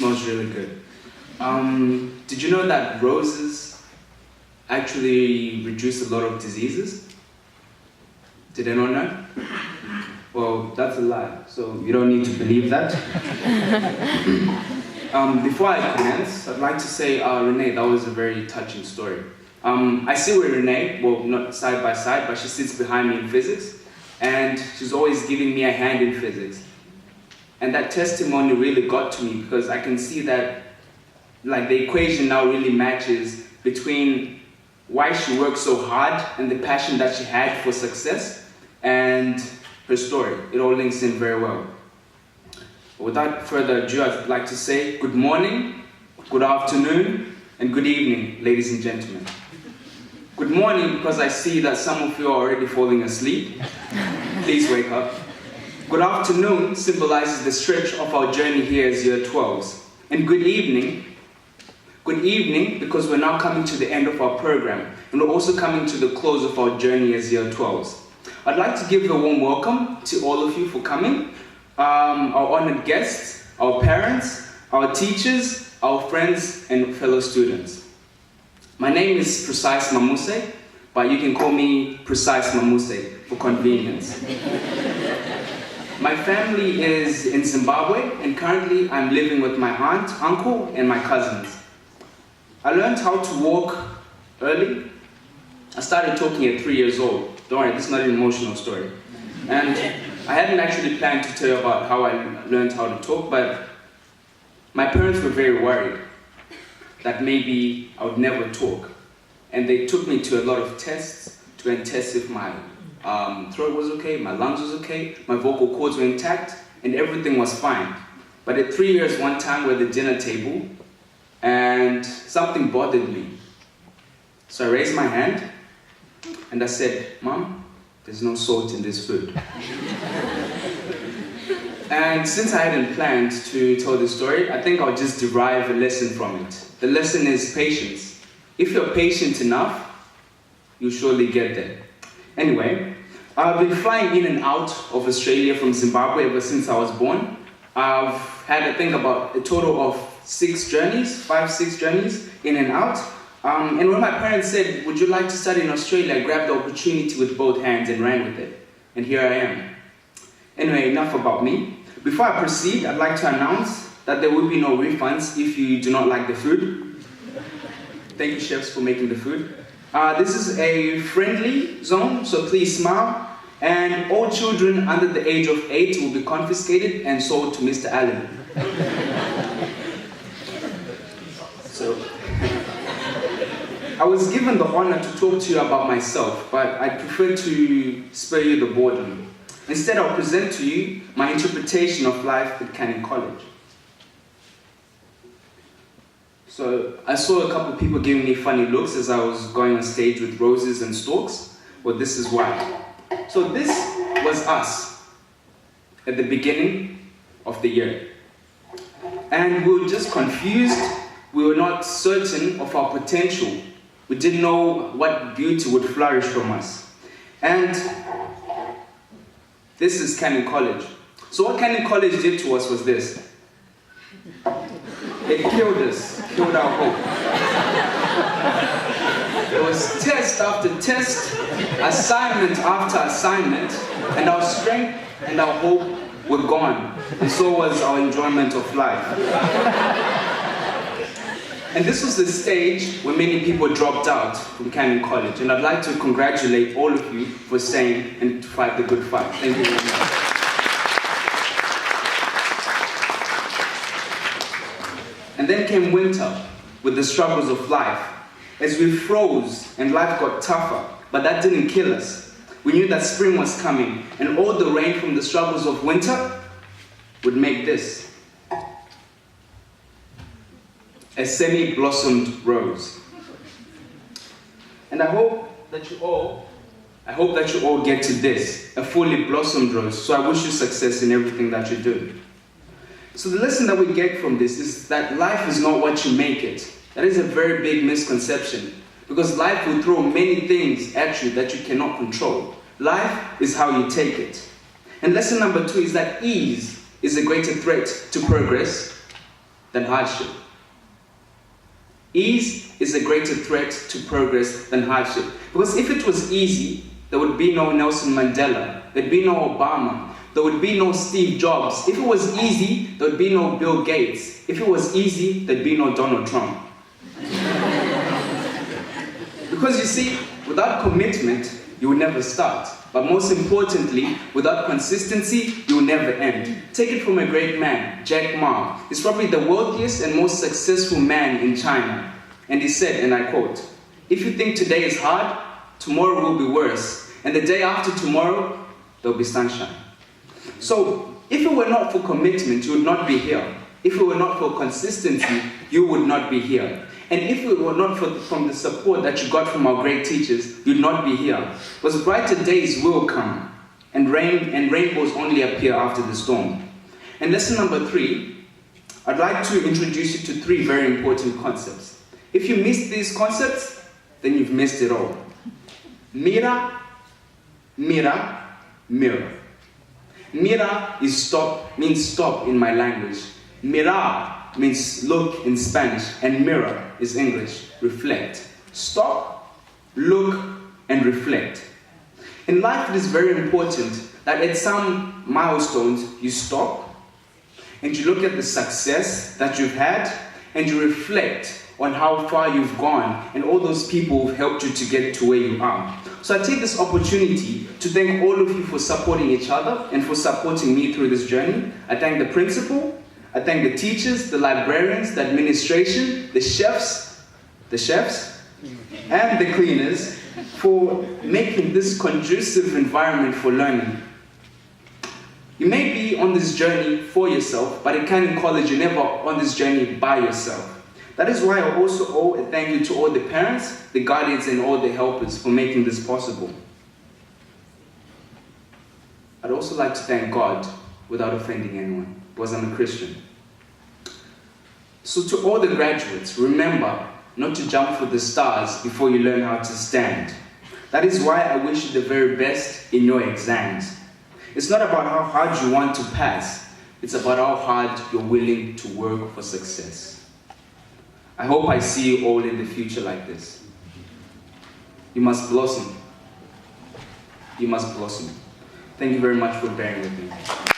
smells really good. Did you know that roses actually reduce a lot of diseases? Did anyone know? Well, that's a lie, so you don't need to believe that. Before I commence, I'd like to say, Renee, that was a very touching story. I see with Renee, well, not side by side, but she sits behind me in physics, and she's always giving me a hand in physics. And that testimony really got to me because I can see that like the equation now really matches between why she worked so hard and the passion that she had for success and her story. It all links in very well. Without further ado, I'd like to say good morning, good afternoon, and good evening, ladies and gentlemen. Good morning, because I see that some of you are already falling asleep. Please wake up. Good afternoon symbolizes the stretch of our journey here as year 12s. And good evening because we're now coming to the end of our program, and we're also coming to the close of our journey as year 12s. I'd like to give a warm welcome to all of you for coming, our honored guests, our parents, our teachers, our friends, and fellow students. My name is Precise Mamuse, but you can call me Precise Mamuse for convenience. My family is in Zimbabwe, and currently I'm living with my aunt, uncle, and my cousins. I learned how to walk early. I started talking at 3 years old. Don't worry, this is not an emotional story. And I hadn't actually planned to tell you about how I learned how to talk, but my parents were very worried that maybe I would never talk. And they took me to a lot of tests to go and test if my throat was okay, my lungs was okay, my vocal cords were intact, and everything was fine. But at 3 years, one time we're at the dinner table, and something bothered me. So I raised my hand, and I said, "Mom, there's no salt in this food." And since I hadn't planned to tell this story, I think I'll just derive a lesson from it. The lesson is patience. If you're patient enough, you'll surely get there. Anyway, I've been flying in and out of Australia from Zimbabwe ever since I was born. I've had, I think, about a total of 6 journeys in and out. And when my parents said, "Would you like to study in Australia?" I grabbed the opportunity with both hands and ran with it. And here I am. Anyway, enough about me. Before I proceed, I'd like to announce that there will be no refunds if you do not like the food. Thank you, chefs, for making the food. This is a friendly zone, so please smile. And all children under the age of 8 will be confiscated and sold to Mr. Allen. So, I was given the honor to talk to you about myself, but I prefer to spare you the boredom. Instead, I'll present to you my interpretation of life at Canning College. So, I saw a couple of people giving me funny looks as I was going on stage with roses and stalks. Well, this is why. So this was us at the beginning of the year. And we were just confused. We were not certain of our potential. We didn't know what beauty would flourish from us. And this is Canning College. So what Canning College did to us was this. It killed us, killed our hope. It was test after test, assignment after assignment, and our strength and our hope were gone. And so was our enjoyment of life. And this was the stage where many people dropped out from Canning College. And I'd like to congratulate all of you for staying and to fight the good fight. Thank you very much. And then came winter with the struggles of life. As we froze and life got tougher, but that didn't kill us. We knew that spring was coming, and all the rain from the struggles of winter would make this. A semi-blossomed rose. And I hope that you all get to this, a fully blossomed rose. So I wish you success in everything that you do. So the lesson that we get from this is that life is not what you make it. That is a very big misconception, because life will throw many things at you that you cannot control. Life is how you take it. And lesson number 2 is that ease is a greater threat to progress than hardship. Ease is a greater threat to progress than hardship. Because if it was easy, there would be no Nelson Mandela, there'd be no Obama, there would be no Steve Jobs. If it was easy, there would be no Bill Gates. If it was easy, there'd be no Donald Trump. Because you see, without commitment, you will never start. But most importantly, without consistency, you will never end. Take it from a great man, Jack Ma. He's probably the wealthiest and most successful man in China. And he said, and I quote, "If you think today is hard, tomorrow will be worse. And the day after tomorrow, there'll be sunshine." So, if it were not for commitment, you would not be here. If it were not for consistency, you would not be here. And if it were not from the support that you got from our great teachers, you'd not be here. Because brighter days will come, and rainbows only appear after the storm. And lesson number 3, I'd like to introduce you to 3 very important concepts. If you miss these concepts, then you've missed it all. Mira, mira, mirror. Mira is stop, means stop in my language. Mirar means look in Spanish, and mirror is English, reflect. Stop, look, and reflect. In life, it is very important that at some milestones you stop and you look at the success that you've had and you reflect on how far you've gone and all those people who've helped you to get to where you are. So I take this opportunity to thank all of you for supporting each other and for supporting me through this journey. I thank the principal, I thank the teachers, the librarians, the administration, the chefs, and the cleaners for making this conducive environment for learning. You may be on this journey for yourself, but at Canning College, you're never on this journey by yourself. That is why I also owe a thank you to all the parents, the guardians, and all the helpers for making this possible. I'd also like to thank God without offending anyone, because I'm a Christian. So to all the graduates, remember not to jump for the stars before you learn how to stand. That is why I wish you the very best in your exams. It's not about how hard you want to pass, it's about how hard you're willing to work for success. I hope I see you all in the future like this. You must blossom. You must blossom. Thank you very much for bearing with me.